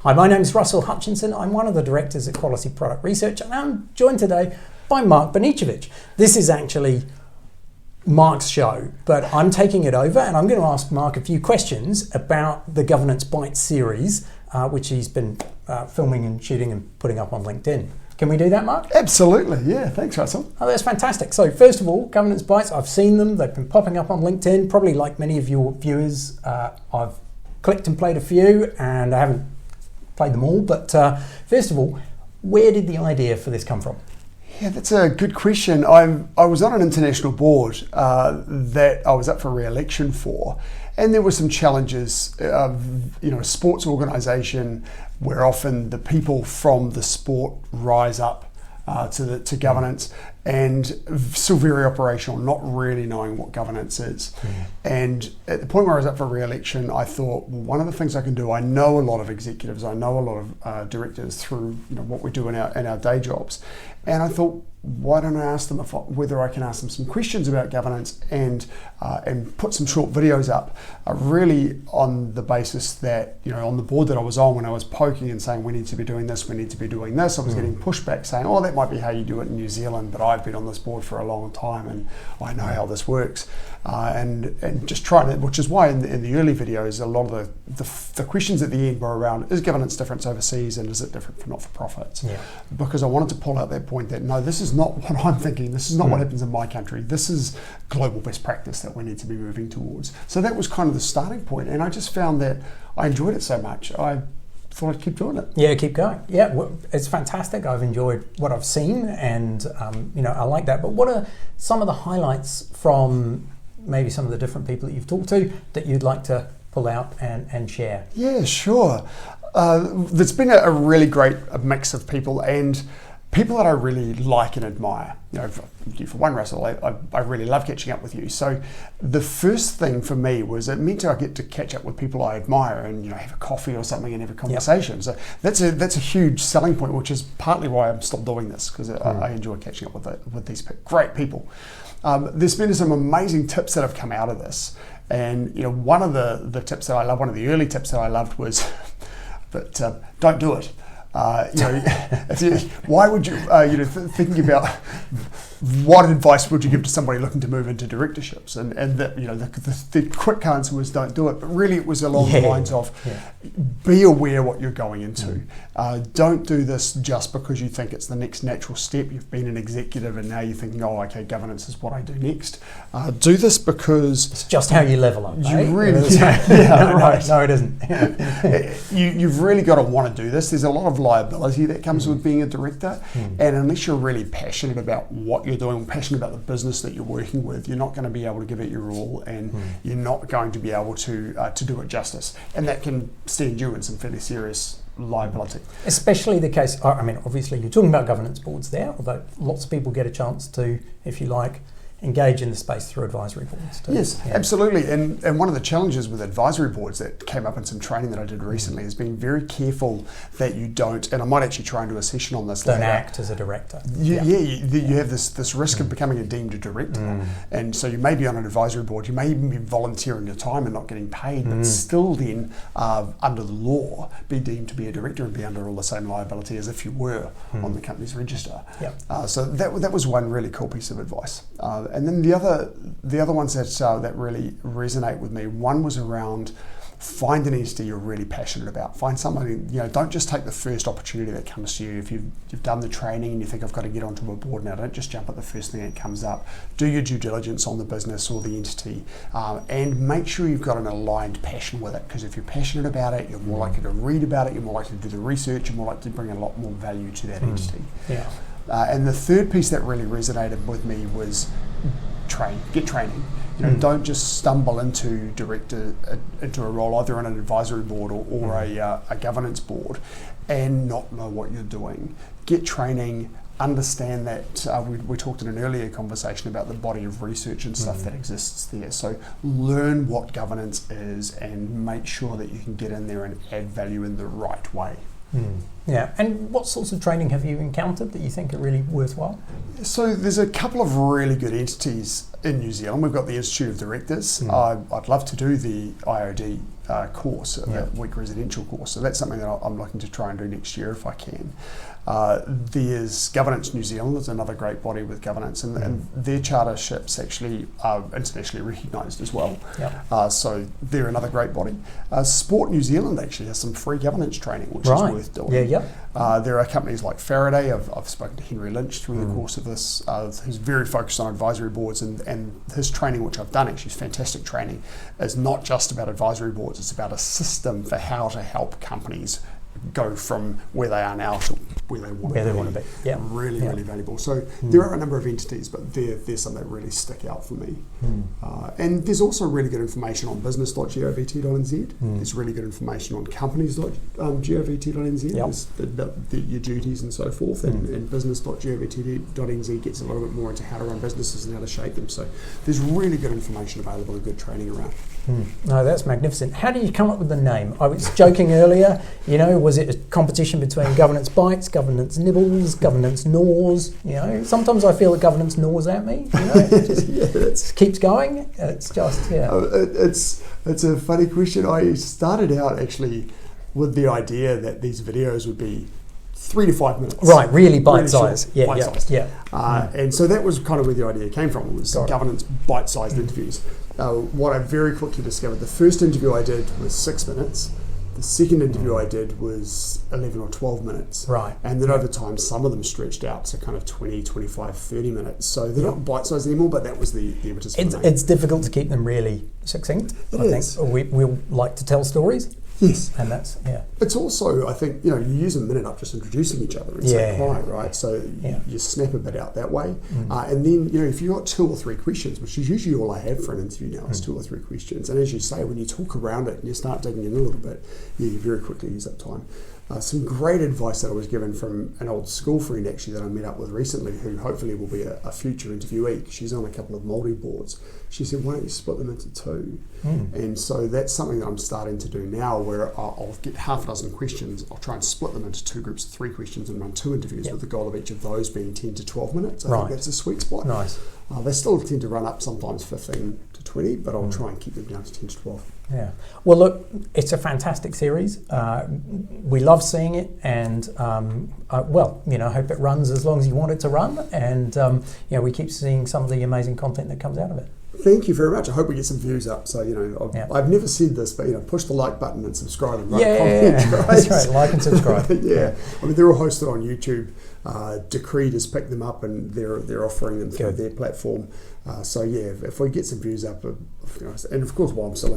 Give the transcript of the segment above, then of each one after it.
Hi, my name is Russell Hutchinson. I'm one of the directors at Quality Product Research, and I'm joined today by Mark Banicevich. This is actually Mark's show, but I'm taking it over and I'm going to ask Mark a few questions about the Governance Bites series, which he's been filming and shooting and putting up on LinkedIn. Can we do that, Mark? Absolutely, yeah. Thanks, Russell. Oh, that's fantastic. So first of all, Governance Bites, I've seen them. They've been popping up on LinkedIn. Probably like many of your viewers, I've clicked and played a few, and I haven't played them all. But first of all, where did the idea for this come from? Yeah, that's a good question. I was on an international board that I was up for re-election for, and there were some challenges. A sports organisation where often the people from the sport rise up to governance, and still very operational, not really knowing what governance is. And at the point where I was up for re-election, I thought, well, one of the things I can do, I know a lot of executives, I know a lot of directors through what we do in our day jobs, and I thought, why don't I ask them whether I can ask them some questions about governance and put some short videos up, really on the basis that, on the board that I was on, when I was poking and saying we need to be doing this, we need to be doing this, I was getting pushback saying, oh, that might be how you do it in New Zealand, but I've been on this board for a long time and I know how this works. And just trying to, which is why in the early videos, a lot of the questions at the end were around, is governance different overseas and is it different for not-for-profits? Yeah. Because I wanted to pull out that point that, no, this is not what I'm thinking, this is not what happens in my country, this is global best practice that we need to be moving towards. So that was kind of the starting point, and I just found that I enjoyed it so much, I thought I'd keep doing it. Yeah, keep going. Yeah, it's fantastic. I've enjoyed what I've seen, and I like that. But what are some of the highlights from maybe some of the different people that you've talked to that you'd like to pull out and share? Yeah, sure. There's been a really great mix of people, and people that I really like and admire. For one, Russell, I really love catching up with you. So the first thing for me was it meant I get to catch up with people I admire and have a coffee or something and have a conversation. Yep. So that's a huge selling point, which is partly why I'm still doing this, because I enjoy catching up with these great people. There's been some amazing tips that have come out of this, and one of the tips that I love, one of the early tips that I loved was that don't do it. Why would you, thinking about what advice would you give to somebody looking to move into directorships? And the quick answer was don't do it. But really it was along the lines of be aware what you're going into. Don't do this just because you think it's the next natural step. You've been an executive and now you're thinking, oh, okay, governance is what I do next. Do this because it's just how you level up. You really, right. No, it isn't. You've really got to want to do this. There's a lot of liability that comes with being a director, and unless you're really passionate about what you're doing, passionate about the business that you're working with, you're not going to be able to give it your all, and you're not going to be able to do it justice, and that can stand you in some fairly serious liability. Especially the case, obviously you're talking about governance boards there, although lots of people get a chance to, if you like, engage in the space through advisory boards too. Yes, absolutely. And one of the challenges with advisory boards that came up in some training that I did recently is being very careful that you don't, and I might actually try and do a session on this don't later. Act as a director. You have this risk of becoming a deemed director. And so you may be on an advisory board, you may even be volunteering your time and not getting paid, but still then, under the law, be deemed to be a director and be under all the same liability as if you were on the company's register. So that was one really cool piece of advice. And then the other ones that really resonate with me, one was around find an entity you're really passionate about. Find somebody, don't just take the first opportunity that comes to you. If you've done the training and you think I've got to get onto a board now, don't just jump at the first thing that comes up. Do your due diligence on the business or the entity, and make sure you've got an aligned passion with it, because if you're passionate about it, you're more likely to read about it, you're more likely to do the research, you're more likely to bring a lot more value to that entity. And the third piece that really resonated with me was get training. Don't just stumble into a role either on an advisory board or a governance board and not know what you're doing. Get training, understand that we talked in an earlier conversation about the body of research and stuff that exists there. So learn what governance is and make sure that you can get in there and add value in the right way. Yeah. And what sorts of training have you encountered that you think are really worthwhile? So there's a couple of really good entities in New Zealand. We've got the Institute of Directors. I'd love to do the IOD course, that week residential course. So that's something that I'm looking to try and do next year if I can. There's Governance New Zealand. There's another great body with governance, and their charterships actually are internationally recognised as well. So they're another great body. Sport New Zealand actually has some free governance training, which is worth doing. There are companies like Faraday. I've spoken to Henry Lynch through the course of this, who's very focused on advisory boards, and his training, which I've done actually is fantastic training, is not just about advisory boards, it's about a system for how to help companies go from where they are now to where they want to be. Really valuable. So there are a number of entities, but they're some that really stick out for me. And there's also really good information on business.govt.nz. There's really good information on companies.govt.nz, about your duties and so forth. And business.govt.nz gets a little bit more into how to run businesses and how to shape them. So there's really good information available and good training around. No, that's magnificent. How did you come up with the name? I was joking earlier, was it a competition between governance bites, governance nibbles, governance gnaws? Sometimes I feel that governance gnaws at me. It just keeps going. It's just, It's a funny question. I started out actually with the idea that these videos would be 3 to 5 minutes. Right, really bite-sized. Bite-sized. And so that was kind of where the idea came from, was governance bite-sized interviews. What I very quickly discovered, the first interview I did was 6 minutes. The second interview I did was 11 or 12 minutes. Right. And then over time, some of them stretched out to kind of 20, 25, 30 minutes. So they're not bite-sized anymore, but that was the impetus for me. It's difficult to keep them really succinct, I think. We like to tell stories. Yes. And that's, It's also, I think, you use a minute up just introducing each other and say hi, right? So you snap a bit out that way. And then, if you've got 2 or 3 questions, which is usually all I have for an interview now, is 2 or 3 questions. And as you say, when you talk around it and you start digging in a little bit, you very quickly use up time. Some great advice that I was given from an old school friend actually that I met up with recently, who hopefully will be a future interviewee. She's on a couple of multi-boards. She said, why don't you split them into 2? And so that's something that I'm starting to do now, where I'll get half a dozen questions. I'll try and split them into 2 groups of 3 questions and run 2 interviews with the goal of each of those being 10 to 12 minutes. I think that's a sweet spot. Nice. They still tend to run up sometimes 15 to 20, but I'll try and keep them down to 10 to 12. Yeah. Well, look, it's a fantastic series. We love seeing it, and I hope it runs as long as you want it to run, and we keep seeing some of the amazing content that comes out of it. Thank you very much. I hope we get some views up. So, I've never said this, but, push the like button and subscribe and write a comment. That's right. Like and subscribe. I mean, they're all hosted on YouTube. Decreed has picked them up, and they're offering them through their platform. If we get some views up, and of course, while I'm still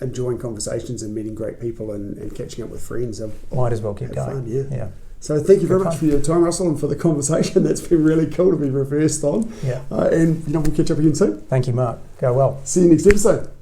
enjoying conversations and meeting great people and catching up with friends, might as well keep going. Fun, yeah. So thank you very much for your time, Russell, and for the conversation. That's been really cool to be reversed on. And we'll catch up again soon. Thank you, Mark. Go well. See you next episode.